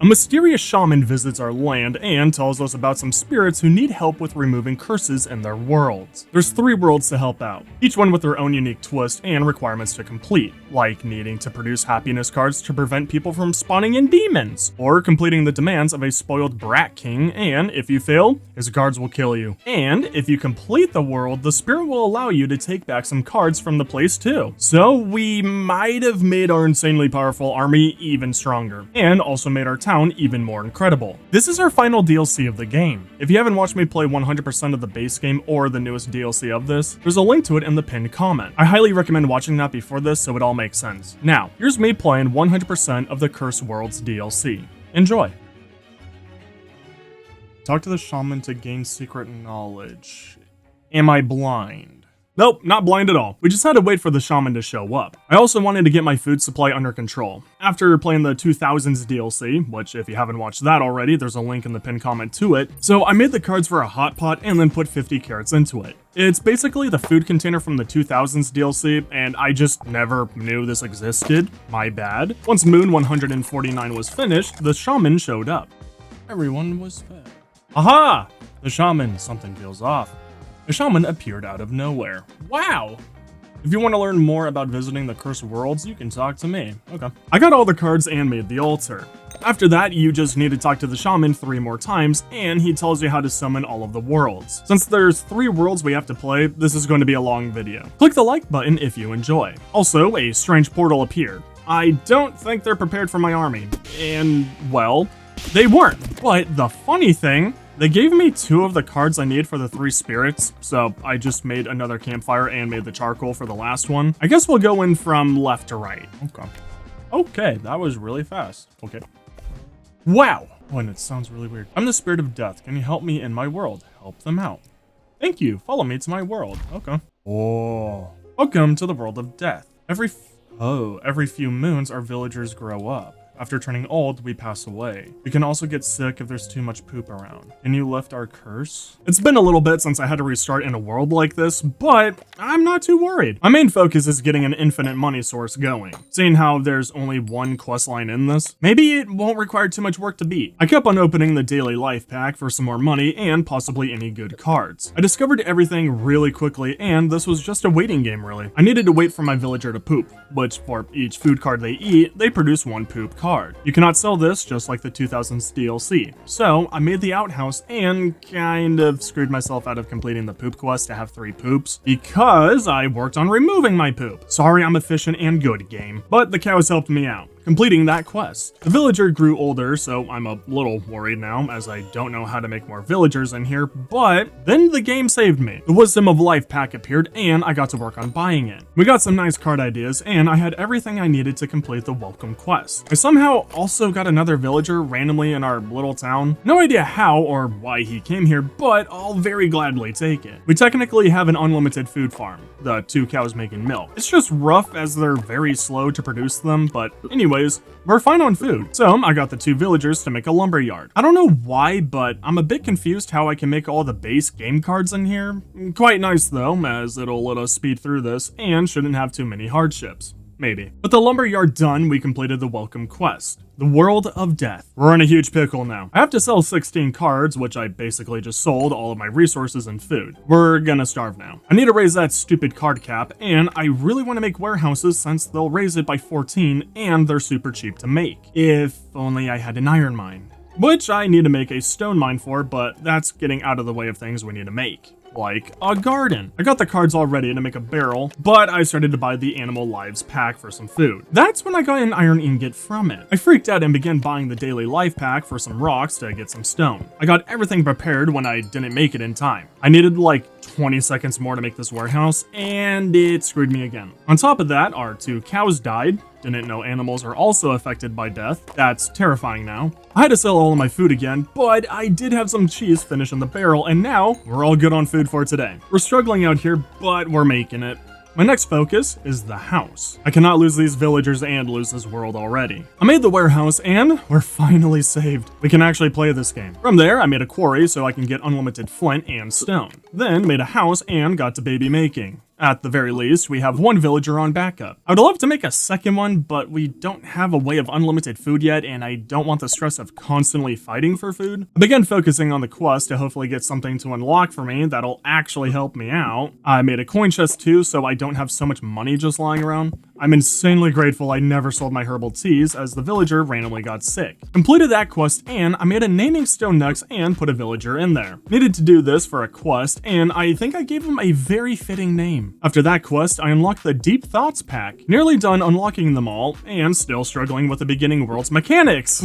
A mysterious shaman visits our land and tells us about some spirits who need help with removing curses in their worlds. There's 3 worlds to help out, each one with their own unique twist and requirements to complete, like needing to produce happiness cards to prevent people from spawning in demons, or completing the demands of a spoiled brat king, and if you fail, his guards will kill you. And if you complete the world, the spirit will allow you to take back some cards from the place too. So we might have made our insanely powerful army even stronger, and also made our town even more incredible. This is our final DLC of the game. If you haven't watched me play 100% of the base game or the newest DLC of this, there's a link to it in the pinned comment. I highly recommend watching that before this so it all makes sense. Now, here's me playing 100% of the Cursed Worlds DLC. Enjoy! Talk to the shaman to gain secret knowledge. Am I blind? Nope, not blind at all. We just had to wait for the shaman to show up. I also wanted to get my food supply under control. After playing the 2000s DLC, which if you haven't watched that already, there's a link in the pinned comment to it, so I made the cards for a hot pot and then put 50 carrots into it. It's basically the food container from the 2000s DLC, and I just never knew this existed. My bad. Once Moon 149 was finished, the shaman showed up. Everyone was fed. Aha! The shaman, something feels off. The shaman appeared out of nowhere. Wow! If you want to learn more about visiting the Cursed Worlds, you can talk to me. Okay. I got all the cards and made the altar. After that, you just need to talk to the shaman 3 more times, and he tells you how to summon all of the worlds. Since there's 3 worlds we have to play, this is going to be a long video. Click the like button if you enjoy. Also, a strange portal appeared. I don't think they're prepared for my army. And, well, they weren't. But the funny thing, they gave me 2 of the cards I need for the 3 spirits, so I just made another campfire and made the charcoal for the last one. I guess we'll go in from left to right. Okay, that was really fast. Okay. Wow! Oh, and it sounds really weird. I'm the spirit of death. Can you help me in my world? Help them out. Thank you. Follow me to my world. Okay. Oh. Welcome to the world of death. Every few moons, our villagers grow up. After turning old, we pass away. We can also get sick if there's too much poop around. Can you lift our curse? It's been a little bit since I had to restart in a world like this, but I'm not too worried. My main focus is getting an infinite money source going. Seeing how there's only 1 quest line in this, maybe it won't require too much work to beat. I kept on opening the daily life pack for some more money and possibly any good cards. I discovered everything really quickly, and this was just a waiting game really. I needed to wait for my villager to poop, which for each food card they eat, they produce 1 poop card. You cannot sell this just like the 2000s DLC. So I made the outhouse and kind of screwed myself out of completing the poop quest to have 3 poops because I worked on removing my poop. Sorry, I'm efficient and good, game, but the cows helped me out completing that quest. The villager grew older, so I'm a little worried now as I don't know how to make more villagers in here, but then the game saved me. The Wisdom of Life pack appeared and I got to work on buying it. We got some nice card ideas and I had everything I needed to complete the welcome quest. I somehow also got another villager randomly in our little town. No idea how or why he came here, but I'll very gladly take it. We technically have an unlimited food farm, the 2 cows making milk. It's just rough as they're very slow to produce them, but anyways, we're fine on food. So I got the 2 villagers to make a lumber yard. I don't know why, but I'm a bit confused how I can make all the base game cards in here. Quite nice though, as it'll let us speed through this and shouldn't have too many hardships. Maybe. With the lumberyard done, we completed the welcome quest, the World of Death. We're in a huge pickle now. I have to sell 16 cards, which I basically just sold all of my resources and food. We're gonna starve now. I need to raise that stupid card cap, and I really want to make warehouses since they'll raise it by 14 and they're super cheap to make. If only I had an iron mine. Which I need to make a stone mine for, but that's getting out of the way of things we need to make. Like a garden. I got the cards all ready to make a barrel, but I started to buy the Animal Lives pack for some food. That's when I got an iron ingot from it. I freaked out and began buying the Daily Life pack for some rocks to get some stone. I got everything prepared when I didn't make it in time. I needed like 20 seconds more to make this warehouse, and it screwed me again. On top of that, our 2 cows died. Didn't know animals are also affected by death. That's terrifying now. I had to sell all of my food again, but I did have some cheese finish in the barrel, and now we're all good on food for today. We're struggling out here, but we're making it. My next focus is the house. I cannot lose these villagers and lose this world already. I made the warehouse and we're finally saved. We can actually play this game. From there, I made a quarry so I can get unlimited flint and stone. Then made a house and got to baby making. At the very least, we have one villager on backup. I would love to make a second one, but we don't have a way of unlimited food yet, and I don't want the stress of constantly fighting for food. I began focusing on the quest to hopefully get something to unlock for me that'll actually help me out. I made a coin chest too, so I don't have so much money just lying around. I'm insanely grateful I never sold my herbal teas, as the villager randomly got sick. Completed that quest, and I made a naming stone next and put a villager in there. Needed to do this for a quest, and I think I gave him a very fitting name. After that quest, I unlocked the Deep Thoughts pack. Nearly done unlocking them all, and still struggling with the beginning world's mechanics.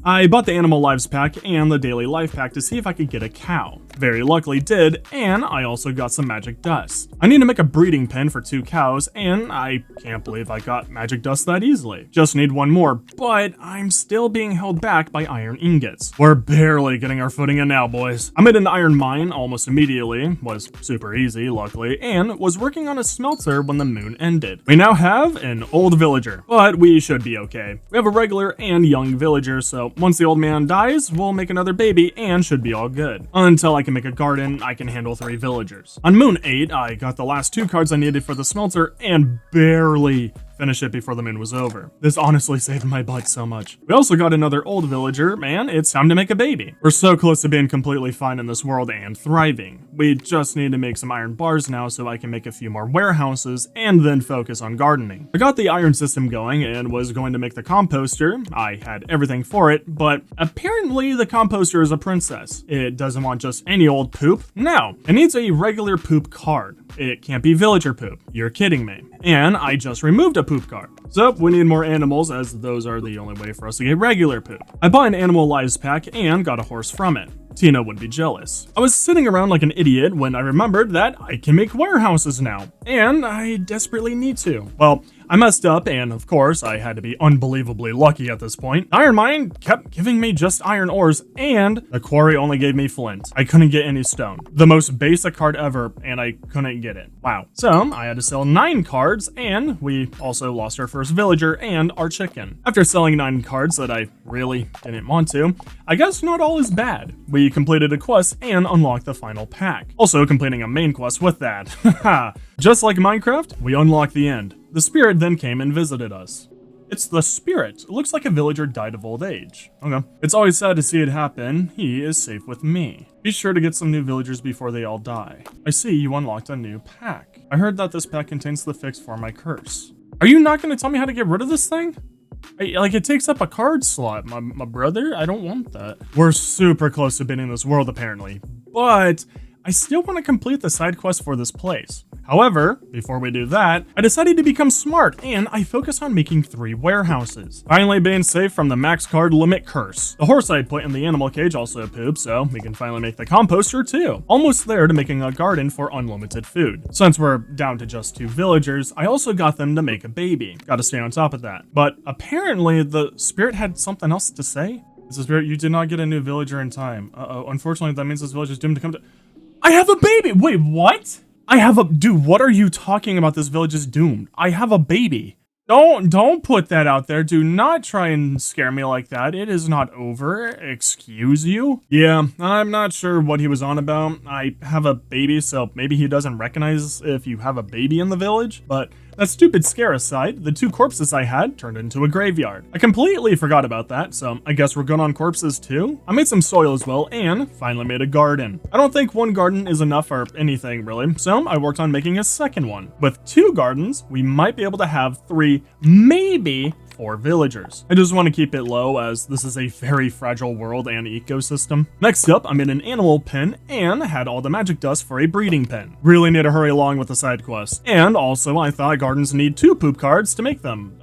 I bought the Animal Lives pack and the Daily Life pack to see if I could get a cow. Very luckily did, and I also got some magic dust. I need to make a breeding pen for 2 cows, and I can't believe I got magic dust that easily. Just need one more, but I'm still being held back by iron ingots. We're barely getting our footing in now, boys. I made an iron mine almost immediately, was super easy, luckily, and was working on a smelter when the moon ended. We now have an old villager, but we should be okay. We have a regular and young villager, so once the old man dies, we'll make another baby and should be all good. Until I can make a garden, I can handle 3 villagers. On Moon 8, I got the last 2 cards I needed for the smelter and barely finish it before the moon was over. This honestly saved my butt so much. We also got another old villager, and it's time to make a baby. We're so close to being completely fine in this world and thriving. We just need to make some iron bars now so I can make a few more warehouses and then focus on gardening. I got the iron system going and was going to make the composter. I had everything for it, but apparently the composter is a princess. It doesn't want just any old poop. No, it needs a regular poop card. It can't be villager poop. You're kidding me. And I just removed a poop card. So we need more animals, as those are the only way for us to get regular poop. I bought an Animal Lives pack and got a horse from it. Tina would be jealous. I was sitting around like an idiot when I remembered that I can make warehouses now, and I desperately need to. Well, I messed up, and of course, I had to be unbelievably lucky at this point. Iron Mine kept giving me just iron ores, and the quarry only gave me flint. I couldn't get any stone. The most basic card ever, and I couldn't get it. Wow. So, I had to sell 9 cards, and we also lost our first villager and our chicken. After selling 9 cards that I really didn't want to, I guess not all is bad. We completed a quest and unlocked the final pack. Also completing a main quest with that. Haha. Just like Minecraft, we unlocked the end. The spirit then came and visited us. It's the spirit. It looks like a villager died of old age. Okay. It's always sad to see it happen. He is safe with me. Be sure to get some new villagers before they all die. I see you unlocked a new pack. I heard that this pack contains the fix for my curse. Are you not going to tell me how to get rid of this thing? Like, it takes up a card slot, my brother. I don't want that. We're super close to beating this world, apparently. But I still want to complete the side quest for this place. However, before we do that, I decided to become smart, and I focus on making 3 warehouses. Finally being safe from the max card limit curse. The horse I put in the animal cage also pooped, so we can finally make the composter too. Almost there to making a garden for unlimited food. Since we're down to just 2 villagers, I also got them to make a baby. Gotta stay on top of that. But apparently the spirit had something else to say. It's a spirit, you did not get a new villager in time. Uh-oh, unfortunately that means this village is doomed to come to— I have a baby! Wait, what? Dude, what are you talking about? This village is doomed. I have a baby. Don't put that out there. Do not try and scare me like that. It is not over. Excuse you? Yeah, I'm not sure what he was on about. I have a baby, so maybe he doesn't recognize if you have a baby in the village, but that stupid scare aside, the 2 corpses I had turned into a graveyard. I completely forgot about that, so I guess we're good on corpses too? I made some soil as well, and finally made a garden. I don't think 1 garden is enough for anything really, so I worked on making a second one. With 2 gardens, we might be able to have 3, maybe 4 villagers. I just want to keep it low, as this is a very fragile world and ecosystem. Next up, I made an animal pen and had all the magic dust for a breeding pen. Really need to hurry along with the side quest. And also, I thought gardens need 2 poop cards to make them.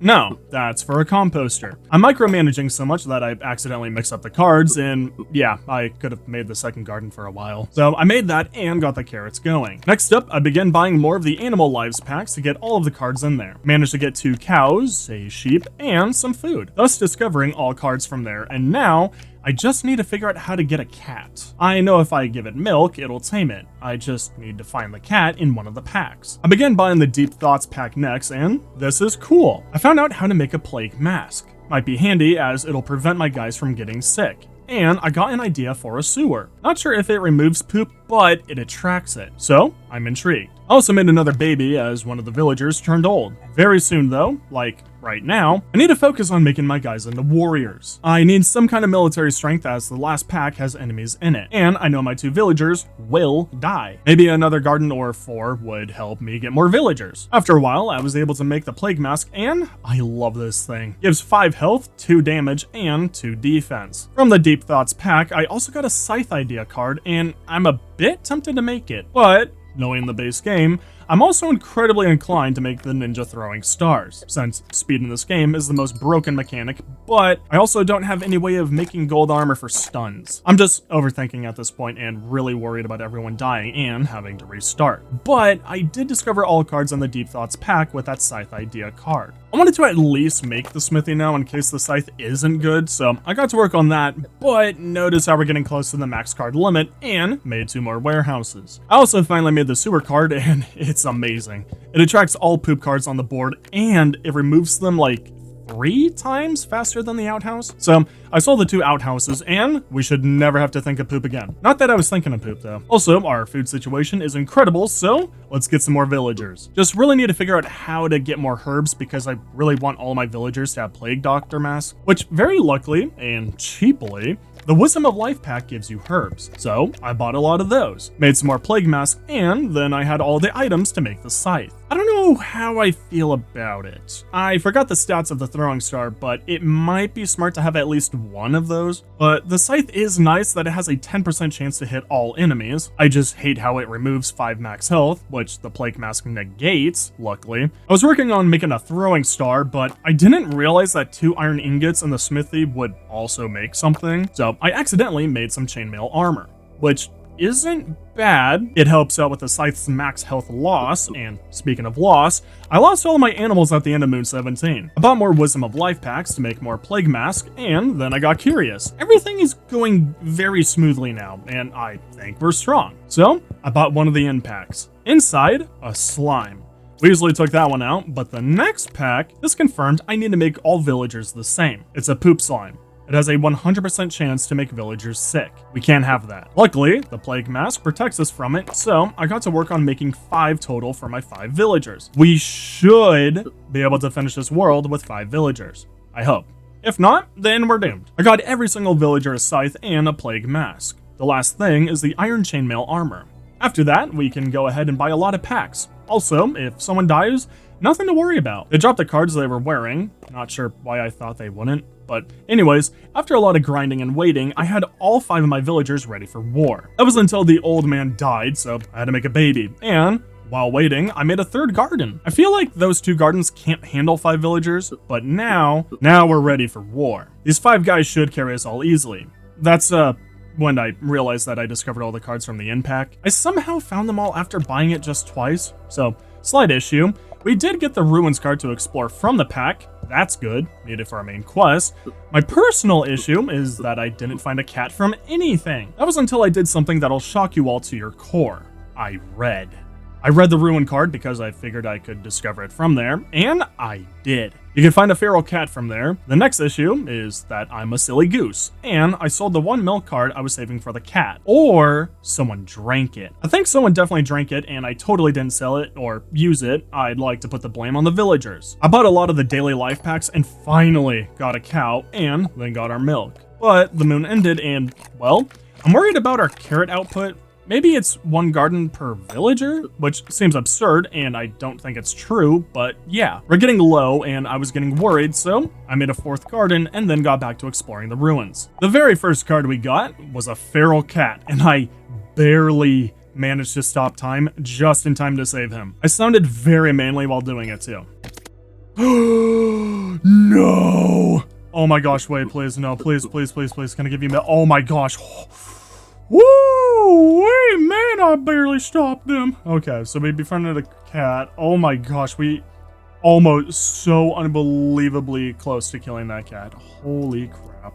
No, that's for a composter. I'm micromanaging so much that I accidentally mixed up the cards, and yeah, I could have made the second garden for a while. So I made that and got the carrots going. Next up, I began buying more of the Animal Lives packs to get all of the cards in there. Managed to get 2 cows, a sheep, and some food, thus discovering all cards from there, and now I just need to figure out how to get a cat. I know if I give it milk, it'll tame it. I just need to find the cat in one of the packs. I began buying the Deep Thoughts pack next, and this is cool. I found out how to make a plague mask. Might be handy, as it'll prevent my guys from getting sick. And I got an idea for a sewer. Not sure if it removes poop, but it attracts it. So I'm intrigued. I also made another baby as one of the villagers turned old. Very soon though, like right now, I need to focus on making my guys into warriors. I need some kind of military strength as the last pack has enemies in it, and I know my 2 villagers will die. Maybe another garden or 4 would help me get more villagers. After a while, I was able to make the plague mask, and I love this thing. Gives 5 health, 2 damage, and 2 defense. From the Deep Thoughts pack, I also got a scythe idea card, and I'm a bit tempted to make it, but knowing the base game, I'm also incredibly inclined to make the ninja throwing stars, since speed in this game is the most broken mechanic, but I also don't have any way of making gold armor for stuns. I'm just overthinking at this point and really worried about everyone dying and having to restart. But I did discover all cards on the Deep Thoughts pack with that scythe idea card. I wanted to at least make the smithy now in case the scythe isn't good, so I got to work on that, but notice how we're getting close to the max card limit and made 2 more warehouses. I also finally made the sewer card, and it's amazing. It attracts all poop cards on the board, and it removes them like 3 times faster than the outhouse. So I sold the 2 outhouses, and we should never have to think of poop again. Not that I was thinking of poop though. Also, our food situation is incredible, so let's get some more villagers. Just really need to figure out how to get more herbs because I really want all my villagers to have plague doctor masks, which very luckily and cheaply, the Wisdom of Life pack gives you herbs, so I bought a lot of those, made some more plague masks, and then I had all the items to make the scythe. I don't know how I feel about it. I forgot the stats of the throwing star, but it might be smart to have at least one of those. But the scythe is nice that it has a 10% chance to hit all enemies. I just hate how it removes 5 max health, which the plague mask negates, luckily. I was working on making a throwing star, but I didn't realize that 2 iron ingots in the smithy would also make something. So I accidentally made some chainmail armor, which isn't bad. It helps out with the scythe's max health loss, and speaking of loss, I lost all of my animals at the end of Moon 17. I bought more Wisdom of Life packs to make more plague mask, and then I got curious. Everything is going very smoothly now, and I think we're strong. So I bought one of the end packs. Inside, a slime. We easily took that one out, but the next pack, this confirmed I need to make all villagers the same. It's a poop slime. It has a 100% chance to make villagers sick. We can't have that. Luckily, the plague mask protects us from it, so I got to work on making 5 total for my 5 villagers. We should be able to finish this world with 5 villagers. I hope. If not, then we're doomed. I got every single villager a scythe and a plague mask. The last thing is the iron chainmail armor. After that, we can go ahead and buy a lot of packs. Also, if someone dies, nothing to worry about. They dropped the cards they were wearing. Not sure why I thought they wouldn't. But anyways, after a lot of grinding and waiting, I had all 5 of my villagers ready for war. That was until the old man died, so I had to make a baby. And while waiting, I made a 3rd garden. I feel like those 2 gardens can't handle 5 villagers, but now we're ready for war. These 5 guys should carry us all easily. That's when I realized that I discovered all the cards from the end pack. I somehow found them all after buying it just twice, so slight issue. We did get the Ruins card to explore from the pack. That's good, needed for our main quest. My personal issue is that I didn't find a cat from anything. That was until I did something that'll shock you all to your core. I read the Ruin card because I figured I could discover it from there, and I did. You can find a feral cat from there. The next issue is that I'm a silly goose, and I sold the 1 milk card I was saving for the cat. Or someone drank it. I think someone definitely drank it, and I totally didn't sell it or use it. I'd like to put the blame on the villagers. I bought a lot of the daily life packs and finally got a cow, and then got our milk. But the moon ended and, well, I'm worried about our carrot output. Maybe it's 1 garden per villager, which seems absurd, and I don't think it's true, but yeah. We're getting low, and I was getting worried, so I made a 4th garden, and then got back to exploring the ruins. The very first card we got was a feral cat, and I barely managed to stop time just in time to save him. I sounded very manly while doing it, too. No! Oh my gosh, wait, please, no, please, please, please, please, can I give you oh my gosh. Woo! Wait, man, I barely stopped them. Okay, so we befriended a cat. Oh my gosh, we almost so unbelievably close to killing that cat. Holy crap.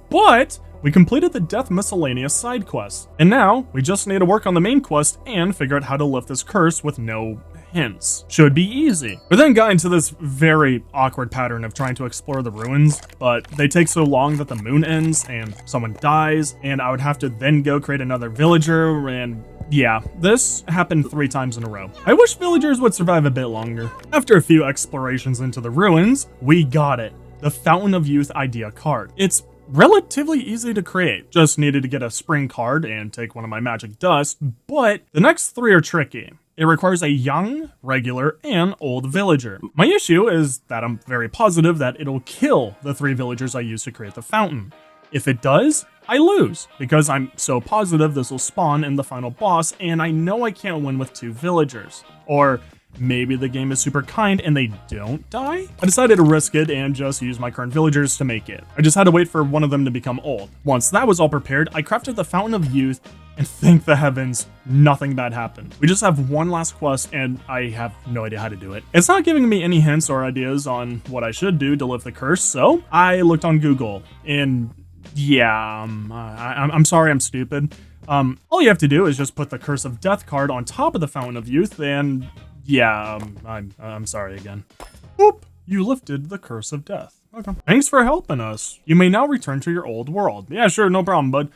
But we completed the Death Miscellaneous side quest. And now we just need to work on the main quest and figure out how to lift this curse with no hints. Should be easy. We then got into this very awkward pattern of trying to explore the ruins, but they take so long that the moon ends and someone dies, and I would have to then go create another villager, and Yeah, this happened 3 times in a row. I wish villagers would survive a bit longer. After a few explorations into the ruins, we got it. The Fountain of Youth idea card. It's relatively easy to create. Just needed to get a spring card and take one of my magic dust, but the next 3 are tricky. It requires a young, regular, and old villager. My issue is that I'm very positive that it'll kill the 3 villagers I used to create the fountain. If it does, I lose, because I'm so positive this will spawn in the final boss, and I know I can't win with 2 villagers. Or maybe the game is super kind and they don't die? I decided to risk it and just use my current villagers to make it. I just had to wait for one of them to become old. Once that was all prepared, I crafted the Fountain of Youth, and thank the heavens, nothing bad happened. We just have one last quest, and I have no idea how to do it. It's not giving me any hints or ideas on what I should do to lift the curse, so I looked on Google, and yeah, I'm sorry I'm stupid. All you have to do is just put the Curse of Death card on top of the Fountain of Youth, and yeah, I'm sorry again. Oop, you lifted the Curse of Death. Okay. Thanks for helping us. You may now return to your old world. Yeah, sure, no problem, bud.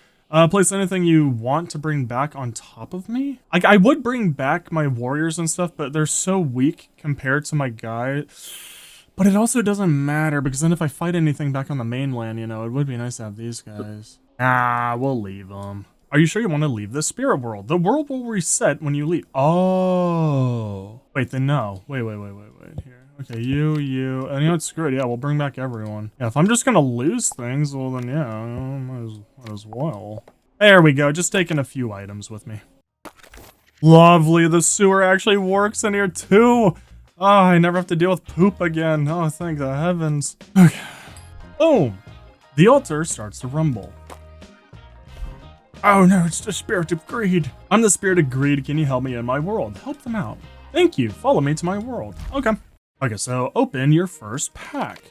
Place anything you want to bring back on top of me? Like, I would bring back my warriors and stuff, but they're so weak compared to my guy. But it also doesn't matter, because then if I fight anything back on the mainland, you know, it would be nice to have these guys. We'll leave them. Are you sure you want to leave the spirit world? The world will reset when you leave. Oh. Wait, then no. Wait. Here. Okay, you, and you know what, screw it. Yeah, we'll bring back everyone. Yeah, if I'm just gonna lose things, well then yeah, might as well. There we go, just taking a few items with me. Lovely, the sewer actually works in here too. Oh, I never have to deal with poop again. Oh, thank the heavens. Okay. Boom. The altar starts to rumble. Oh no, it's the spirit of greed. I'm the spirit of greed. Can you help me in my world? Help them out. Thank you. Follow me to my world. Okay. Okay, so open your first pack.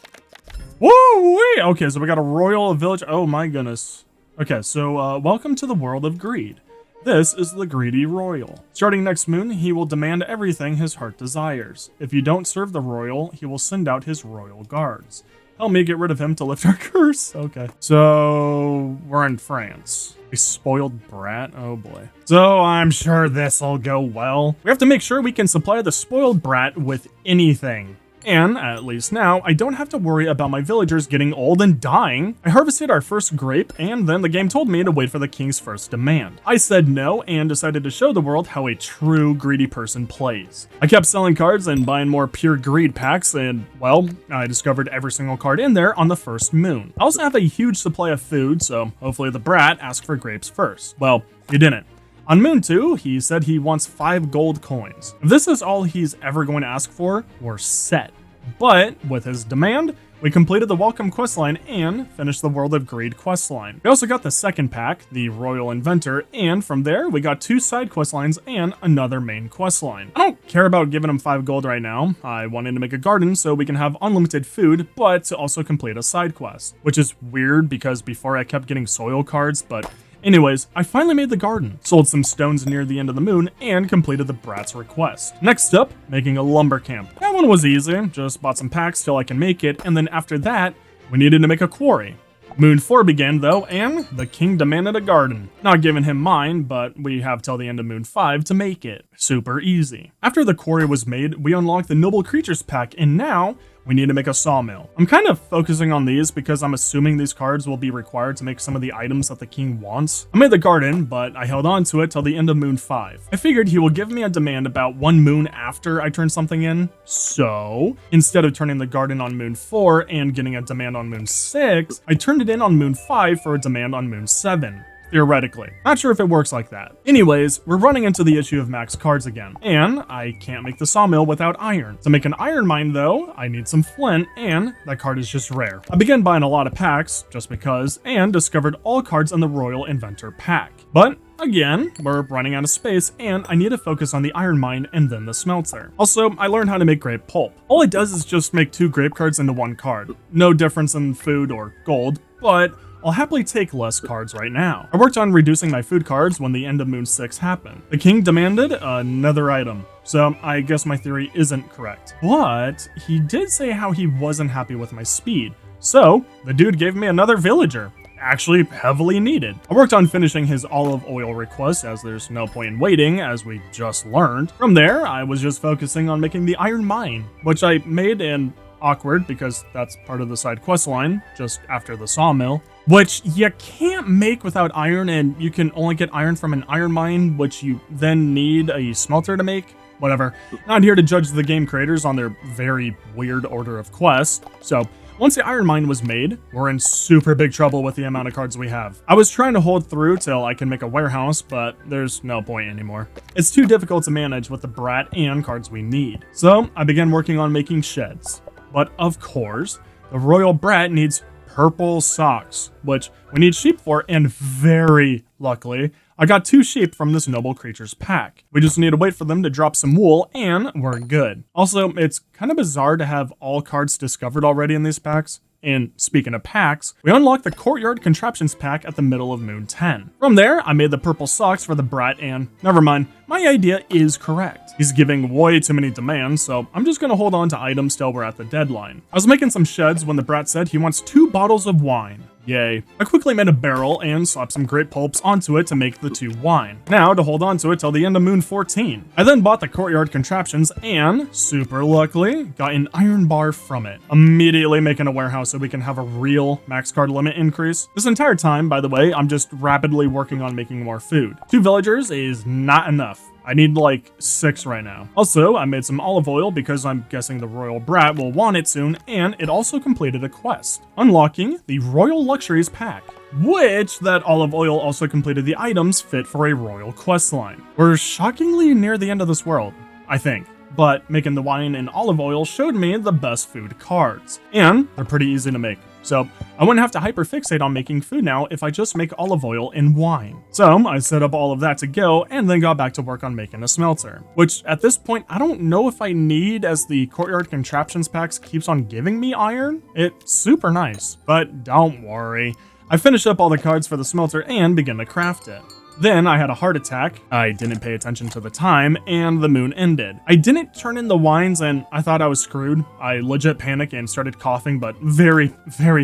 Whoa, wait. Okay, so we got a royal village. Oh my goodness. Okay, so welcome to the world of greed. This is the greedy royal. Starting next moon, he will demand everything his heart desires. If you don't serve the royal, he will send out his royal guards. Help me get rid of him to lift our curse. Okay, so we're in France. A spoiled brat? Oh boy. So I'm sure this'll go well. We have to make sure we can supply the spoiled brat with anything. And, at least now, I don't have to worry about my villagers getting old and dying. I harvested our first grape, and then the game told me to wait for the king's first demand. I said no, and decided to show the world how a true greedy person plays. I kept selling cards and buying more pure greed packs, and, well, I discovered every single card in there on the first moon. I also have a huge supply of food, so hopefully the brat asked for grapes first. Well, he didn't. On Moon 2, he said he wants 5 gold coins. If this is all he's ever going to ask for, we're set. But, with his demand, we completed the Welcome questline and finished the World of Greed questline. We also got the second pack, the Royal Inventor, and from there, we got 2 side questlines and another main questline. I don't care about giving him 5 gold right now. I wanted to make a garden so we can have unlimited food, but to also complete a side quest. Which is weird because before I kept getting soil cards, but anyways, I finally made the garden, sold some stones near the end of the moon, and completed the brat's request. Next up, making a lumber camp. That one was easy, just bought some packs till I can make it, and then after that, we needed to make a quarry. Moon 4 began though, and the king demanded a garden. Not giving him mine, but we have till the end of Moon 5 to make it. Super easy. After the quarry was made, we unlocked the Noble Creatures pack, and now we need to make a sawmill. I'm kind of focusing on these because I'm assuming these cards will be required to make some of the items that the king wants. I made the garden, but I held on to it till the end of Moon 5. I figured he will give me a demand about 1 moon after I turn something in. So, instead of turning the garden on Moon 4 and getting a demand on Moon 6, I turned it in on Moon 5 for a demand on Moon 7. Theoretically. Not sure if it works like that. Anyways, we're running into the issue of max cards again, and I can't make the sawmill without iron. To make an iron mine though, I need some flint, and that card is just rare. I began buying a lot of packs, just because, and discovered all cards in the Royal Inventor pack. But again, we're running out of space, and I need to focus on the iron mine and then the smelter. Also, I learned how to make grape pulp. All it does is just make 2 grape cards into 1 card. No difference in food or gold, but I'll happily take less cards right now. I worked on reducing my food cards when the end of Moon 6 happened. The king demanded another item, so I guess my theory isn't correct. But he did say how he wasn't happy with my speed, so the dude gave me another villager. actually heavily needed. I worked on finishing his olive oil request, as there's no point in waiting, as we just learned. From there, I was just focusing on making the iron mine, which I made in awkward because that's part of the side quest line just after the sawmill, which you can't make without iron, and you can only get iron from an iron mine, which you then need a smelter to make. Whatever. Not here to judge the game creators on their very weird order of quests. So once the iron mine was made, we're in super big trouble with the amount of cards we have. I was trying to hold through till I can make a warehouse, but there's no point anymore. It's too difficult to manage with the brat and cards we need. So I began working on making sheds. But of course, the royal brat needs purple socks, which we need sheep for, and very luckily, I got 2 sheep from this noble creature's pack. We just need to wait for them to drop some wool, and we're good. Also, it's kind of bizarre to have all cards discovered already in these packs. And speaking of packs, we unlocked the Courtyard Contraptions pack at the middle of Moon 10. From there, I made the purple socks for the brat, and never mind, my idea is correct. He's giving way too many demands, so I'm just gonna hold on to items till we're at the deadline. I was making some sheds when the brat said he wants 2 bottles of wine. Yay. I quickly made a barrel and slapped some grape pulps onto it to make the 2 wine. Now to hold on to it till the end of Moon 14. I then bought the Courtyard Contraptions and, super luckily, got an iron bar from it. Immediately making a warehouse so we can have a real max card limit increase. This entire time, by the way, I'm just rapidly working on making more food. 2 villagers is not enough. I need like 6 right now. Also, I made some olive oil because I'm guessing the royal brat will want it soon, and it also completed a quest, unlocking the Royal Luxuries pack, which that olive oil also completed the items fit for a royal quest line. We're shockingly near the end of this world, I think. But making the wine and olive oil showed me the best food cards, and they're pretty easy to make. So I wouldn't have to hyperfixate on making food now if I just make olive oil and wine. So I set up all of that to go and then got back to work on making a smelter, which at this point I don't know if I need, as the Courtyard Contraptions packs keeps on giving me iron. It's super nice, but don't worry. I finished up all the cards for the smelter and began to craft it. Then I had a heart attack, I didn't pay attention to the time, and the moon ended. I didn't turn in the wines and I thought I was screwed. I legit panicked and started coughing, but very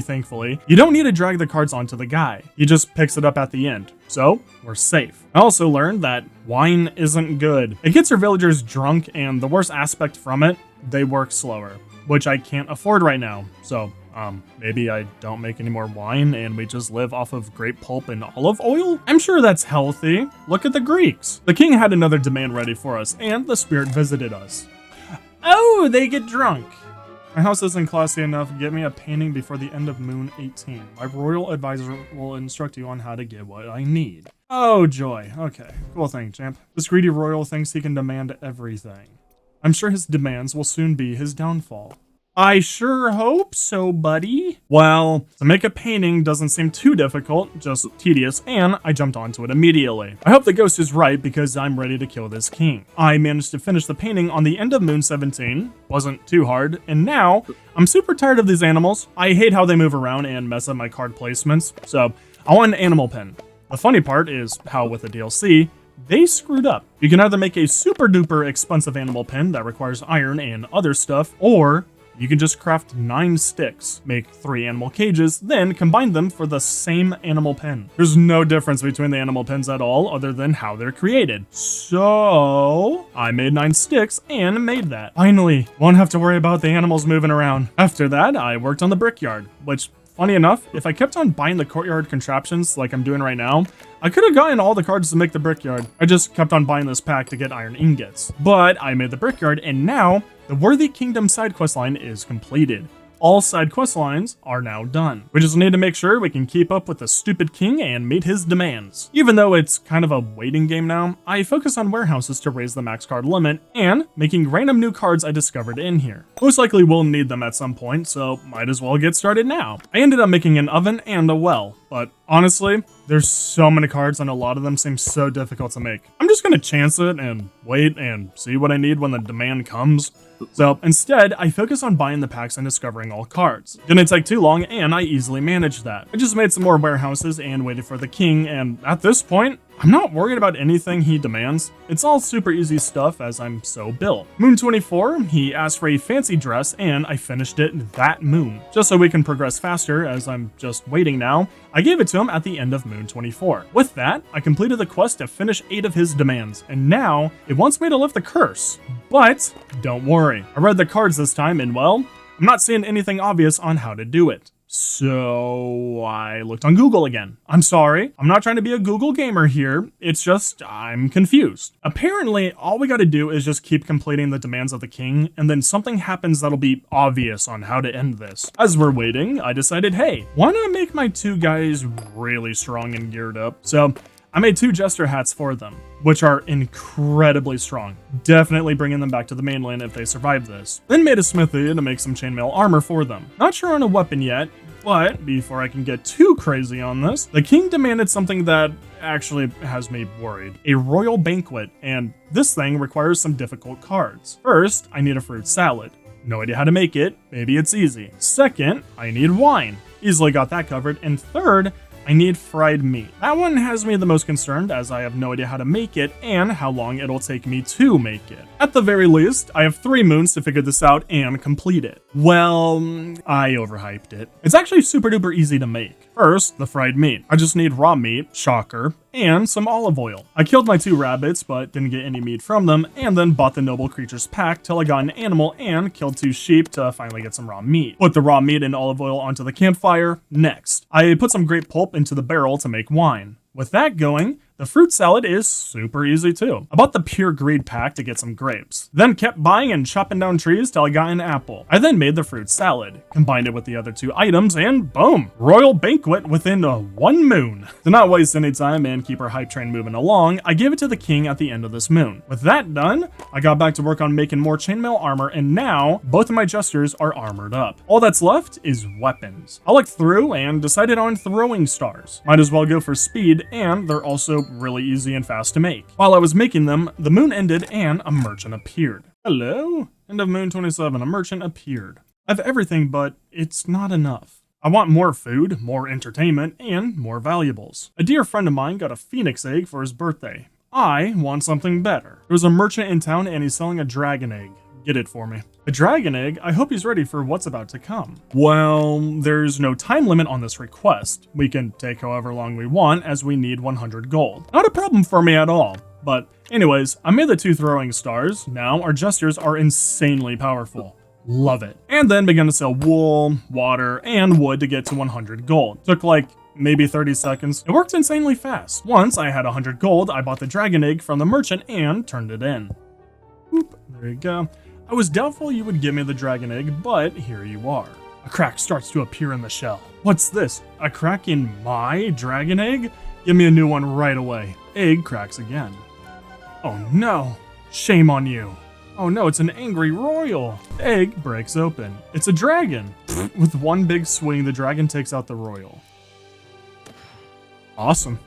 thankfully, you don't need to drag the cards onto the guy. He just picks it up at the end. So, we're safe. I also learned that wine isn't good. It gets your villagers drunk, and the worst aspect from it, they work slower, which I can't afford right now. So, maybe I don't make any more wine and we just live off of grape pulp and olive oil? I'm sure that's healthy. Look at the Greeks. The king had another demand ready for us, and the spirit visited us. Oh, they get drunk. My house isn't classy enough. Get me a painting before the end of Moon 18. My royal advisor will instruct you on how to get what I need. Oh, joy. Okay, cool thing, champ. This greedy royal thinks he can demand everything. I'm sure his demands will soon be his downfall. I sure hope so, buddy. Well, to make a painting doesn't seem too difficult, just tedious, and I jumped onto it immediately. I hope the ghost is right because I'm ready to kill this king. I managed to finish the painting on the end of Moon 17, wasn't too hard, and now I'm super tired of these animals. I hate how they move around and mess up my card placements, so I want an animal pen. The funny part is how with the DLC, they screwed up. You can either make a super duper expensive animal pen that requires iron and other stuff, or you can just craft 9 sticks, make 3 animal cages, then combine them for the same animal pen. There's no difference between the animal pens at all other than how they're created. So I made 9 sticks and made that. Finally, won't have to worry about the animals moving around. After that, I worked on the brickyard, which, funny enough, if I kept on buying the Courtyard Contraptions like I'm doing right now, I could have gotten all the cards to make the brickyard. I just kept on buying this pack to get iron ingots. But I made the brickyard, and now the Worthy Kingdom side quest line is completed. All side quest lines are now done. We just need to make sure we can keep up with the stupid king and meet his demands. Even though it's kind of a waiting game now, I focus on warehouses to raise the max card limit and making random new cards I discovered in here. Most likely we'll need them at some point, so might as well get started now. I ended up making an oven and a well, but honestly, there's so many cards and a lot of them seem so difficult to make. I'm just gonna chance it and wait and see what I need when the demand comes. So instead, I focus on buying the packs and discovering all cards. Didn't take too long, and I easily managed that. I just made some more warehouses and waited for the king, and at this point, I'm not worried about anything he demands. It's all super easy stuff as I'm so built. Moon 24, he asked for a fancy dress and I finished it that moon. Just so we can progress faster as I'm just waiting now, I gave it to him at the end of Moon 24. With that, I completed the quest to finish 8 of his demands, and now it wants me to lift the curse. But don't worry, I read the cards this time and well, I'm not seeing anything obvious on how to do it. So I looked on Google again. I'm sorry, I'm not trying to be a Google gamer here. It's just, I'm confused. Apparently, all we gotta do is just keep completing the demands of the king, and then something happens that'll be obvious on how to end this. As we're waiting, I decided, hey, why not make my 2 guys really strong and geared up? So I made 2 jester hats for them, which are incredibly strong. Definitely bringing them back to the mainland if they survive this. Then made a smithy to make some chainmail armor for them. Not sure on a weapon yet, but before I can get too crazy on this, the king demanded something that actually has me worried. A royal banquet, and this thing requires some difficult cards. First, I need a fruit salad. No idea how to make it, maybe it's easy. Second, I need wine. Easily got that covered. And third, I need fried meat. That one has me the most concerned as I have no idea how to make it and how long it'll take me to make it. At the very least, I have 3 moons to figure this out and complete it. Well, I overhyped it. It's actually super duper easy to make. First, the fried meat. I just need raw meat, shocker, and some olive oil. I killed my 2 rabbits, but didn't get any meat from them, and then bought the noble creatures pack till I got an animal and killed 2 sheep to finally get some raw meat. Put the raw meat and olive oil onto the campfire. Next, I put some grape pulp into the barrel to make wine. With that going, the fruit salad is super easy too. I bought the pure greed pack to get some grapes, then kept buying and chopping down trees till I got an apple. I then made the fruit salad, combined it with the other 2 items, and boom! Royal banquet within 1 moon. To not waste any time and keep our hype train moving along, I gave it to the king at the end of this moon. With that done, I got back to work on making more chainmail armor, and now both of my jesters are armored up. All that's left is weapons. I looked through and decided on throwing stars. Might as well go for speed, and they're also really easy and fast to make. While I was making them, the moon ended and a merchant appeared. Hello? End of Moon 27, a merchant appeared. I have everything, but it's not enough. I want more food, more entertainment, and more valuables. A dear friend of mine got a phoenix egg for his birthday. I want something better. There was a merchant in town and he's selling a dragon egg. Get it for me. A dragon egg? I hope he's ready for what's about to come. Well, there's no time limit on this request. We can take however long we want as we need 100 gold. Not a problem for me at all. But anyways, I made the 2 throwing stars. Now our jesters are insanely powerful. Love it. And then began to sell wool, water, and wood to get to 100 gold. Took like maybe 30 seconds. It worked insanely fast. Once I had 100 gold, I bought the dragon egg from the merchant and turned it in. Oop, there you go. I was doubtful you would give me the dragon egg, but here you are. A crack starts to appear in the shell. What's this? A crack in my dragon egg? Give me a new one right away. Egg cracks again. Oh no! Shame on you. Oh no, it's an angry royal. The egg breaks open. It's a dragon. With one big swing, the dragon takes out the royal. Awesome.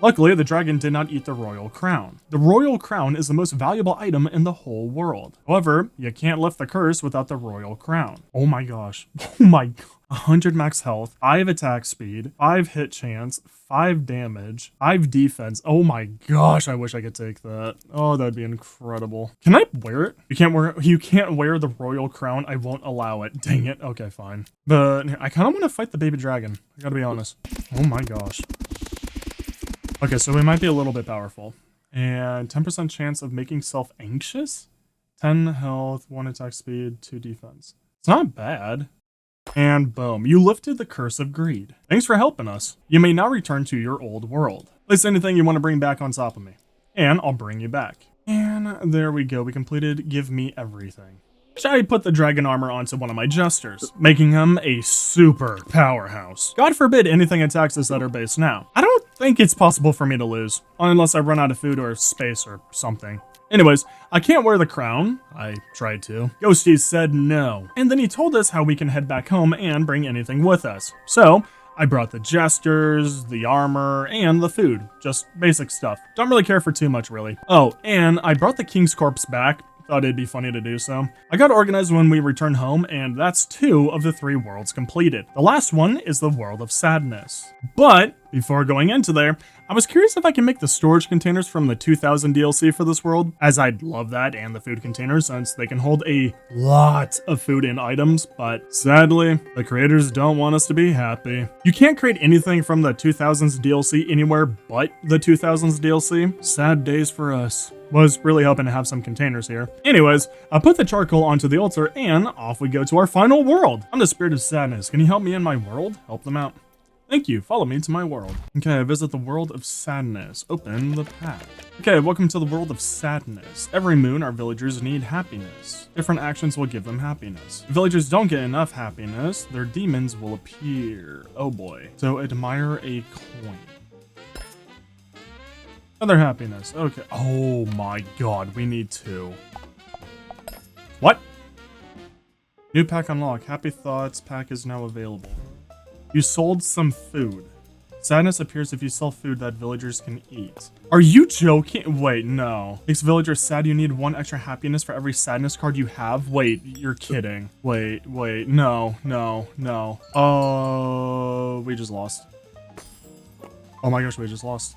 Luckily, the dragon did not eat the royal crown. The royal crown is the most valuable item in the whole world. However, you can't lift the curse without the royal crown. Oh my gosh. Oh my god. 100 max health, 5 attack speed, 5 hit chance, 5 damage, 5 defense. Oh my gosh, I wish I could take that. Oh, that'd be incredible. Can I wear it? You can't wear the royal crown. I won't allow it. Dang it. Okay, fine. But I kind of want to fight the baby dragon. I gotta be honest. Oh my gosh. Okay, so we might be a little bit powerful. And 10% chance of making self anxious? 10 health, 1 attack speed, 2 defense. It's not bad. And boom, you lifted the curse of greed. Thanks for helping us. You may now return to your old world. Place anything you want to bring back on top of me, and I'll bring you back. And there we go, we completed Give Me Everything. I put the dragon armor onto one of my jesters, making him a super powerhouse. God forbid anything attacks us at our base now. I don't think it's possible for me to lose, unless I run out of food or space or something. Anyways, I can't wear the crown. I tried to. Ghosty said no. And then he told us how we can head back home and bring anything with us. So, I brought the jesters, the armor, and the food. Just basic stuff. Don't really care for too much, really. Oh, and I brought the king's corpse back. Thought it'd be funny to do so. I got organized when we return home, and that's 2 of the 3 worlds completed. The last one is the World of Sadness. But Before going into there, I was curious if I can make the storage containers from the 2000 DLC for this world, as I'd love that, and the food containers since they can hold a lot of food and items, but sadly, the creators don't want us to be happy. You can't create anything from the 2000s DLC anywhere but the 2000s DLC. Sad days for us. Was really hoping to have some containers here. Anyways, I put the charcoal onto the altar and off we go to our final world. I'm the Spirit of Sadness. Can you help me in my world? Help them out. Thank you. Follow me to my world. Okay, visit the world of sadness. Open the pack. Okay, welcome to the world of sadness. Every moon, our villagers need happiness. Different actions will give them happiness. If villagers don't get enough happiness, their demons will appear. Oh boy. So admire a coin. Other happiness. Okay. Oh my god, we need 2. What? New pack unlocked. Happy Thoughts pack is now available. You sold some food. Sadness appears if you sell food that villagers can eat. Are you joking? Wait, no. Makes villagers sad. You need 1 extra happiness for every sadness card you have. Wait, you're kidding. Wait, no. Oh, we just lost. Oh my gosh, we just lost.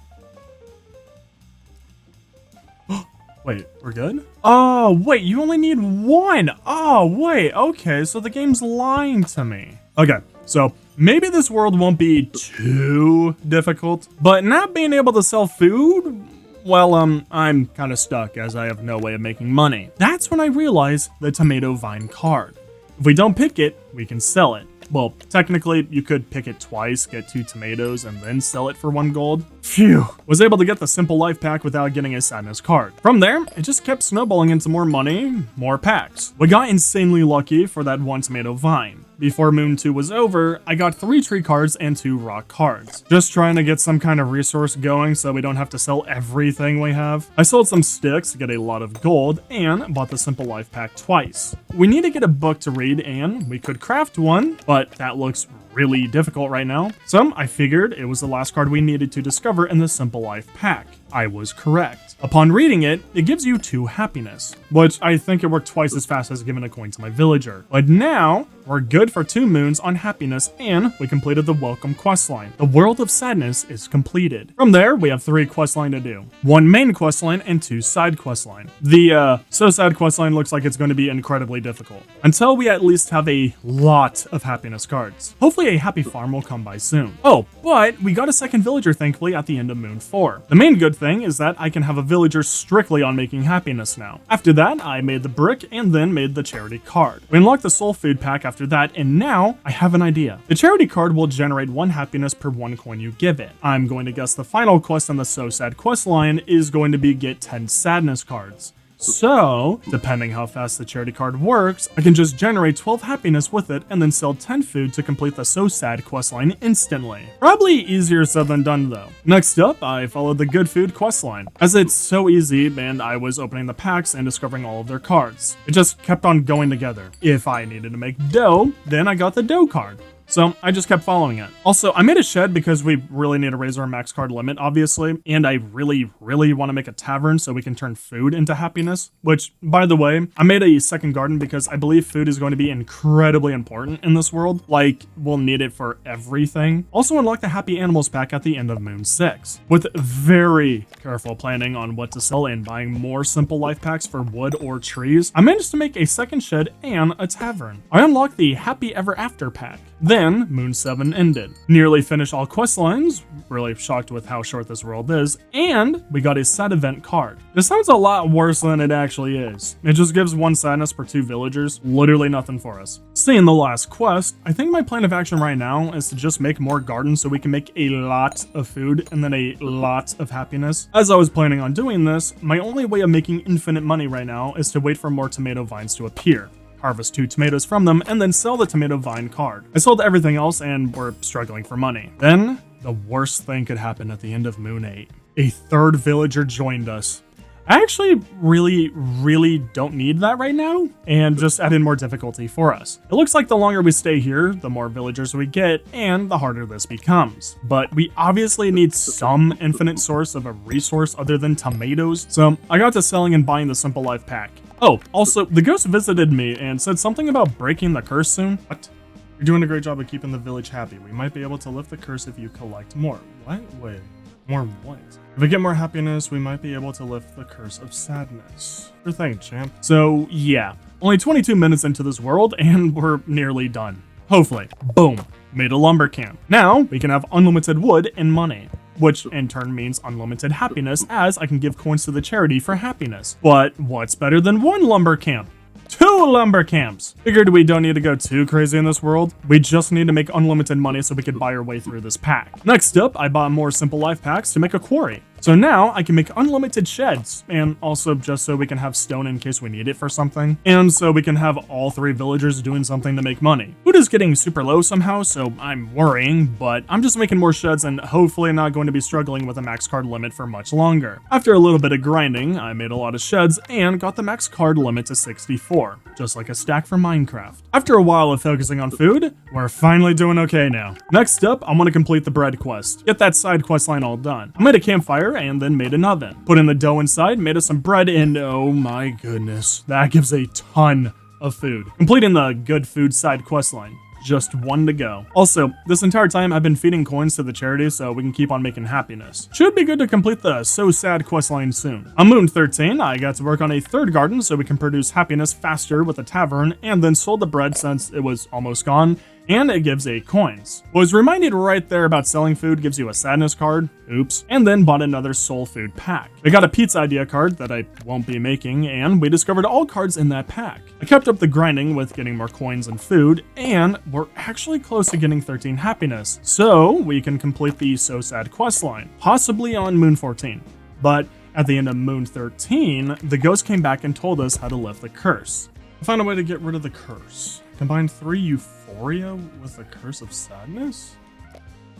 Wait, we're good? Oh, wait, you only need 1. Oh, wait, okay, so the game's lying to me. Okay, so maybe this world won't be too difficult, but not being able to sell food, well, I'm kind of stuck as I have no way of making money. That's when I realized the tomato vine card. If we don't pick it, we can sell it. Well, technically, you could pick it twice, get 2 tomatoes, and then sell it for 1 gold. Phew! Was able to get the Simple Life pack without getting a sadness card. From there, it just kept snowballing into more money, more packs. We got insanely lucky for that 1 tomato vine. Before Moon 2 was over, I got 3 tree cards and 2 rock cards. Just trying to get some kind of resource going so we don't have to sell everything we have. I sold some sticks to get a lot of gold and bought the Simple Life pack twice. We need to get a book to read and we could craft one, but that looks really difficult right now. So I figured it was the last card we needed to discover in the Simple Life pack. I was correct. Upon reading it, it gives you 2 happiness, which I think it worked twice as fast as giving a coin to my villager. But now, we're good for 2 moons on happiness and we completed the welcome questline. The World of Sadness is completed. From there, we have 3 questline to do. 1 main questline and 2 side questline. The So Sad questline looks like it's going to be incredibly difficult, until we at least have a lot of happiness cards. Hopefully a happy farm will come by soon. Oh, but we got a second villager thankfully at the end of Moon 4. The main good thing is that I can have a villager strictly on making happiness now. After that, I made the brick and then made the charity card. We unlocked the soul food pack after that, and now I have an idea. The charity card will generate 1 happiness per 1 coin you give it. I'm going to guess the final quest on the So Sad quest line is going to be get 10 sadness cards. So, depending how fast the charity card works, I can just generate 12 happiness with it and then sell 10 food to complete the So Sad questline instantly. Probably easier said than done though. Next up, I followed the Good Food questline, as it's so easy and I was opening the packs and discovering all of their cards. It just kept on going together. If I needed to make dough, then I got the dough card. So I just kept following it. Also, I made a shed because we really need to raise our max card limit, obviously, and I really want to make a tavern so we can turn food into happiness, which, by the way, I made a second garden because I believe food is going to be incredibly important in this world. Like, we'll need it for everything. Also unlock the Happy Animals pack at the end of Moon 6. With very careful planning on what to sell and buying more Simple Life packs for wood or trees, I managed to make a second shed and a tavern. I unlocked the Happy Ever After pack. Then, Moon 7 ended. Nearly finished all quest lines, really shocked with how short this world is, and we got a sad event card. This sounds a lot worse than it actually is. It just gives 1 sadness per 2 villagers, literally nothing for us. Seeing the last quest, I think my plan of action right now is to just make more gardens so we can make a lot of food and then a lot of happiness. As I was planning on doing this, my only way of making infinite money right now is to wait for more tomato vines to appear. Harvest 2 tomatoes from them, and then sell the tomato vine card. I sold everything else and we're struggling for money. Then, the worst thing could happen at the end of Moon 8. A 3rd villager joined us. I actually really don't need that right now, and just add in more difficulty for us. It looks like the longer we stay here, the more villagers we get, and the harder this becomes. But we obviously need some infinite source of a resource other than tomatoes, so I got to selling and buying the Simple Life pack. Oh, also, the ghost visited me and said something about breaking the curse soon. What? You're doing a great job of keeping the village happy. We might be able to lift the curse if you collect more. What? Wait. More what? If we get more happiness, we might be able to lift the curse of sadness. Sure thing, champ. So, yeah. Only 22 minutes into this world, and we're nearly done. Hopefully. Boom. Made a lumber camp. Now, we can have unlimited wood and money, which in turn means unlimited happiness, as I can give coins to the charity for happiness. But what's better than one lumber camp? 2 lumber camps! Figured we don't need to go too crazy in this world. We just need to make unlimited money so we could buy our way through this pack. Next up, I bought more simple life packs to make a quarry. So now I can make unlimited sheds, and also just so we can have stone in case we need it for something, and so we can have all 3 villagers doing something to make money. Food is getting super low somehow, so I'm worrying, but I'm just making more sheds and hopefully not going to be struggling with a max card limit for much longer. After a little bit of grinding, I made a lot of sheds and got the max card limit to 64, just like a stack for Minecraft. After a while of focusing on food, we're finally doing okay now. Next up, I want to complete the bread quest. Get that side quest line all done. I made a campfire and then made an oven. Put in the dough inside, made us some bread, and oh my goodness, that gives a ton of food. Completing the good food side quest line. Just 1 to go. Also, this entire time I've been feeding coins to the charity so we can keep on making happiness. Should be good to complete the So Sad questline soon. On Moon 13, I got to work on a 3rd garden so we can produce happiness faster with a tavern, and then sold the bread since it was almost gone, and it gives 8 coins. Was reminded right there about selling food gives you a sadness card, oops, and then bought another soul food pack. I got a pizza idea card that I won't be making, and we discovered all cards in that pack. I kept up the grinding with getting more coins and food, and we're actually close to getting 13 happiness, so we can complete the So Sad questline, possibly on Moon 14. But at the end of Moon 13, the ghost came back and told us how to lift the curse. I found a way to get rid of the curse. Combine 3 euphoria with the curse of sadness?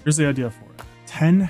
Here's the idea for it. 10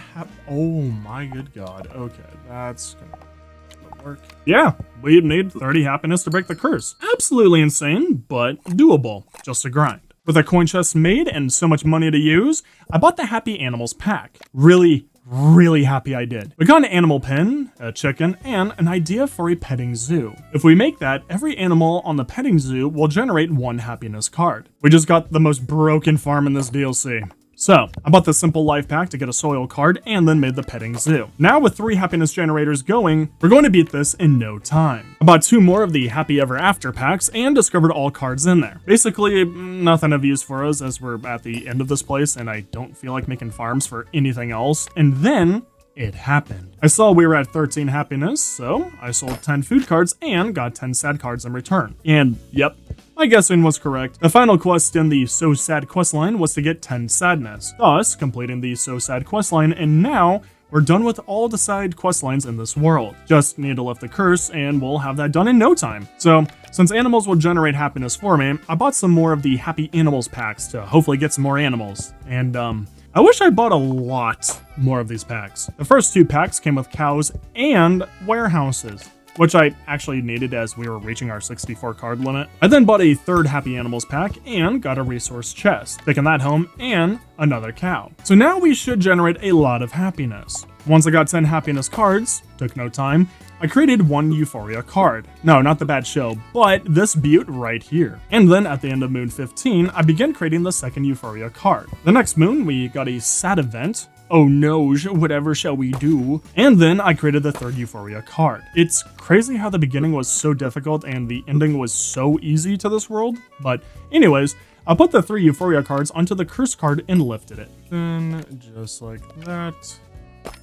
oh my good god. Okay, that's gonna work. Yeah, we need 30 happiness to break the curse. Absolutely insane, but doable. Just a grind. With a coin chest made and so much money to use, I bought the Happy Animals pack. Really happy I did. We got an animal pen, a chicken, and an idea for a petting zoo. If we make that, every animal on the petting zoo will generate 1 happiness card. We just got the most broken farm in this DLC. So, I bought the simple life pack to get a soil card and then made the petting zoo. Now with 3 happiness generators going, we're going to beat this in no time. I bought 2 more of the Happy Ever After packs and discovered all cards in there. Basically, nothing of use for us as we're at the end of this place and I don't feel like making farms for anything else. And then it happened. I saw we were at 13 happiness, so I sold 10 food cards and got 10 sad cards in return. And yep, my guessing was correct. The final quest in the So Sad questline was to get 10 sadness, thus completing the So Sad questline, and now we're done with all the side questlines in this world. Just need to lift the curse and we'll have that done in no time. So, since animals will generate happiness for me, I bought some more of the Happy Animals packs to hopefully get some more animals. And I wish I bought a lot more of these packs. The first 2 packs came with cows and warehouses, which I actually needed as we were reaching our 64 card limit. I then bought a 3rd Happy Animals pack and got a resource chest, taking that home, and another cow. So now we should generate a lot of happiness. Once I got 10 happiness cards, took no time, I created 1 Euphoria card. No, not the bad show, but this butte right here. And then at the end of Moon 15, I began creating the 2nd Euphoria card. The next moon, we got a sad event. Oh no, whatever shall we do? And then I created the 3rd Euphoria card. It's crazy how the beginning was so difficult and the ending was so easy to this world. But anyways, I put the 3 Euphoria cards onto the curse card and lifted it. Then, just like that,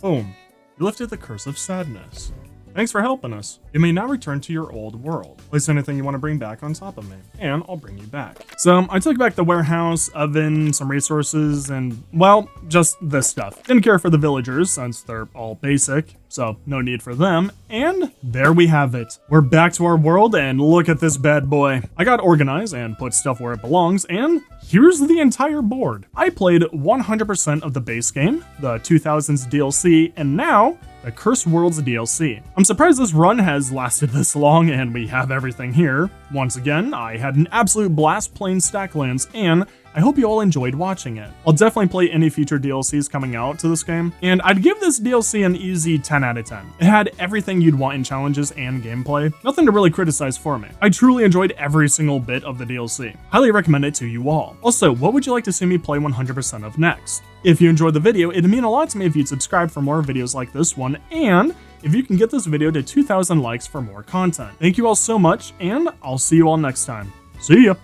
boom, you lifted the curse of sadness. Thanks for helping us. You may now return to your old world. Place anything you want to bring back on top of me, and I'll bring you back. So I took back the warehouse, oven, some resources, and, well, just this stuff. Didn't care for the villagers, since they're all basic, so no need for them. And there we have it. We're back to our world, and look at this bad boy. I got organized and put stuff where it belongs, and here's the entire board. I played 100% of the base game, the 2000s DLC, and now the Cursed Worlds DLC. I'm surprised this run has lasted this long and we have everything here. Once again, I had an absolute blast playing Stacklands, and I hope you all enjoyed watching it. I'll definitely play any future DLCs coming out to this game, and I'd give this DLC an easy 10 out of 10. It had everything you'd want in challenges and gameplay. Nothing to really criticize for me. I truly enjoyed every single bit of the DLC. Highly recommend it to you all. Also, what would you like to see me play 100% of next? If you enjoyed the video, it'd mean a lot to me if you'd subscribe for more videos like this one, and if you can get this video to 2,000 likes for more content. Thank you all so much, and I'll see you all next time. See ya!